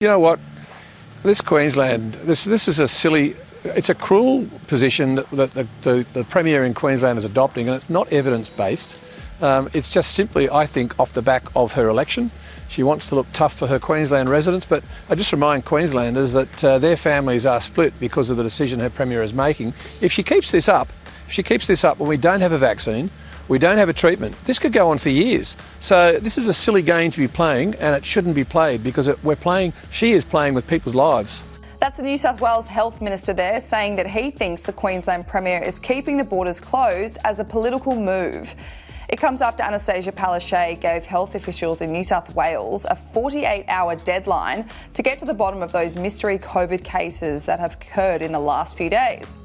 You know what? This Queensland, this is a silly, it's a cruel position that the Premier in Queensland is adopting, and it's not evidence-based. It's just simply, I think, off the back of her election. She wants to look tough for her Queensland residents, but I just remind Queenslanders that their families are split because of the decision her Premier is making. If she keeps this up, when we don't have a vaccine, we don't have a treatment, this could go on for years. So this is a silly game to be playing, and it shouldn't be played because she is playing with people's lives. That's the New South Wales Health Minister there saying that he thinks the Queensland Premier is keeping the borders closed as a political move. It comes after Annastacia Palaszczuk gave health officials in New South Wales a 48-hour deadline to get to the bottom of those mystery COVID cases that have occurred in the last few days.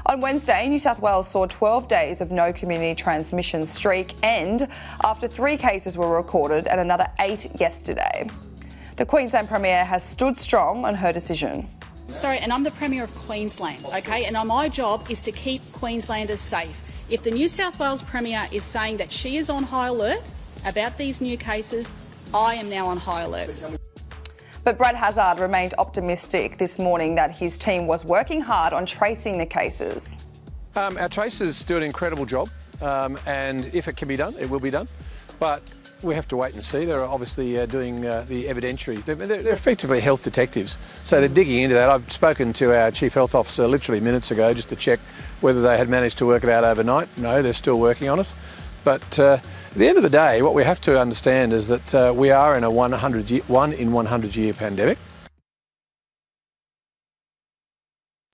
On Wednesday, New South Wales saw 12 days of no community transmission streak end after 3 cases were recorded and another 8 yesterday. The Queensland Premier has stood strong on her decision. Sorry, and I'm the Premier of Queensland, okay? And my job is to keep Queenslanders safe. If the New South Wales Premier is saying that she is on high alert about these new cases, I am now on high alert. But Brad Hazzard remained optimistic this morning that his team was working hard on tracing the cases. Our tracers do an incredible job, and if it can be done, it will be done. But we have to wait and see. They're obviously doing the evidentiary. They're effectively health detectives, so they're digging into that. I've spoken to our Chief Health Officer literally minutes ago just to check whether they had managed to work it out overnight. No, they're still working on it. But at the end of the day, what we have to understand is that we are in a 1 in 100 year pandemic.